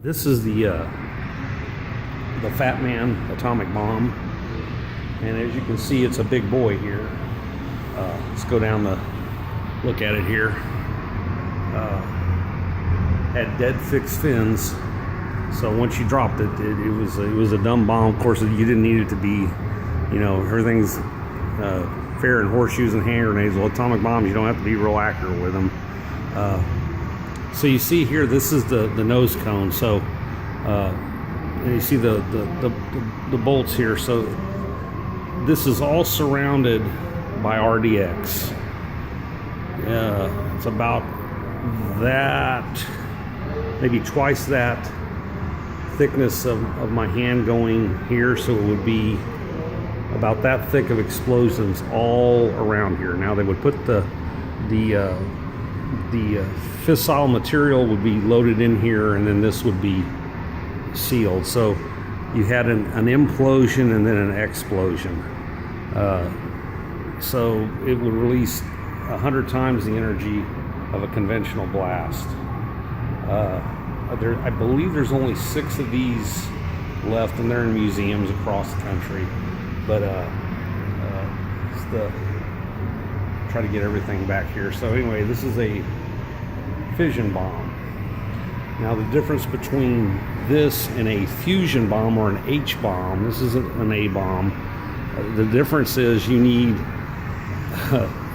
This is the Fat Man atomic bomb, and as you can see, it's a big boy here. Let's go down the look at it here. Had dead fixed fins, so once you dropped it, it was a dumb bomb. Of course, you didn't need it to be, everything's fair in horseshoes and hand grenades. Well, atomic bombs, you don't have to be real accurate with them. So you see here, this is the nose cone. So, and you see the bolts here. So this is all surrounded by RDX. It's about that, maybe twice that thickness of my hand going here. So it would be about that thick of explosives all around here. Now they would put the fissile material would be loaded in here, and then this would be sealed. So you had an implosion and then an explosion. So it would release 100 times the energy of a conventional blast. I believe there's only 6 of these left, and they're in museums across the country. But try to get everything back here. So anyway, this is a fission bomb. Now the difference between this and a fusion bomb or an H bomb, this isn't an A bomb. The difference is you need,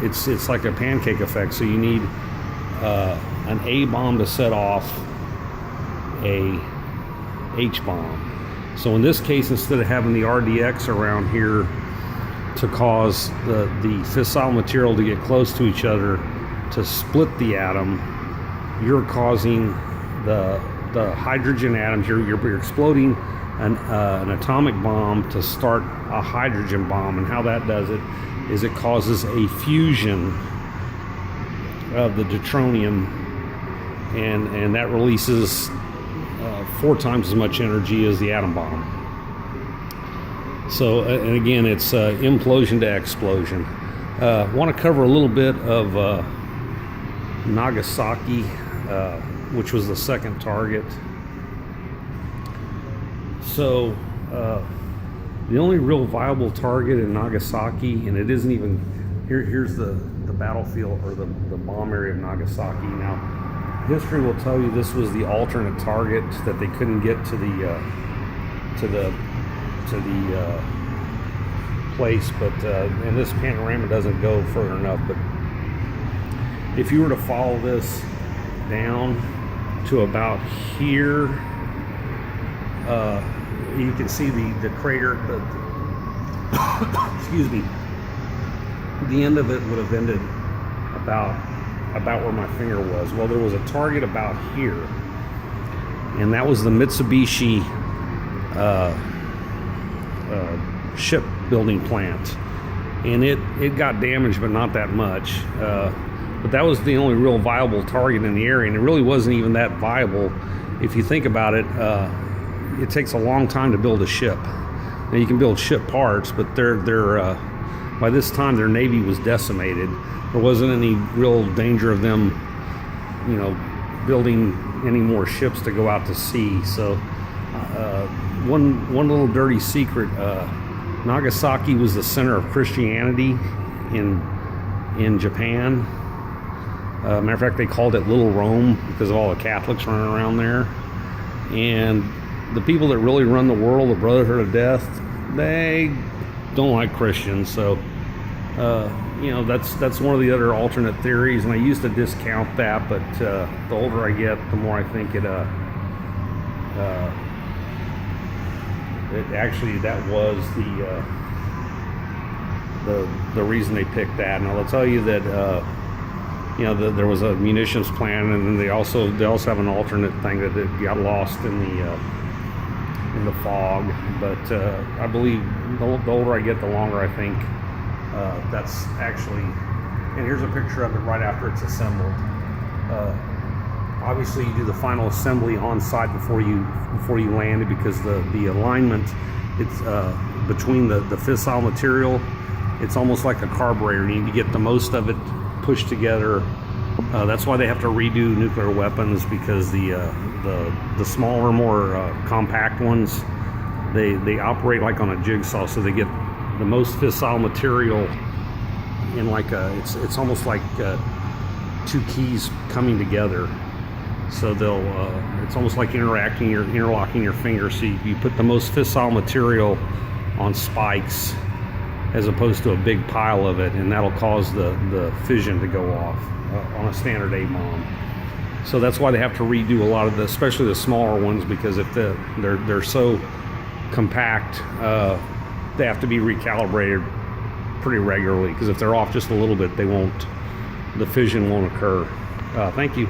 it's like a pancake effect. So you need an A bomb to set off a H bomb. So in this case, instead of having the RDX around here to cause the fissile material to get close to each other to split the atom, you're causing the hydrogen atoms. You're exploding an atomic bomb to start a hydrogen bomb, and how that does it is it causes a fusion of the deuterium, and that releases 4 times as much energy as the atom bomb. So, and again, it's implosion to explosion. Want to cover a little bit of Nagasake, which was the second target. So, the only real viable target in Nagasake, and it isn't even, here's the battlefield or the bomb area of Nagasake. Now, history will tell you this was the alternate target, that they couldn't get to the place, but and this panorama doesn't go further enough. But if you were to follow this down to about here, you can see the crater. Excuse me. The end of it would have ended about where my finger was. Well, there was a target about here, and that was the Mitsubishi shipbuilding plant, and it got damaged, but not that much. But that was the only real viable target in the area, and it really wasn't even that viable. If you think about it, it takes a long time to build a ship. Now you can build ship parts, but they're by this time their navy was decimated. There wasn't any real danger of them, building any more ships to go out to sea. So one little dirty secret, Nagasake was the center of Christianity in Japan. Matter of fact, they called it Little Rome because of all the Catholics running around there. And the people that really run the world, the Brotherhood of Death, they don't like Christians. So that's one of the other alternate theories, and I used to discount that, but the older I get, the more I think it actually, that was the reason they picked that. Now they'll tell you that there was a munitions plan, and then they also have an alternate thing that it got lost in the fog. But I believe the older I get, the longer I think that's actually. And here's a picture of it right after it's assembled. Obviously, you do the final assembly on site before you land it, because the alignment, it's between the fissile material. It's almost like a carburetor. You need to get the most of it pushed together. That's why they have to redo nuclear weapons, because the the smaller, more compact ones, they operate like on a jigsaw, so they get the most fissile material in like it's almost like two keys coming together. So it's almost like interlocking your fingers. So you put the most fissile material on spikes as opposed to a big pile of it, and that'll cause the fission to go off on a standard A-bomb. So that's why they have to redo a lot of especially the smaller ones, because if they're so compact, they have to be recalibrated pretty regularly, because if they're off just a little bit, the fission won't occur. Thank you.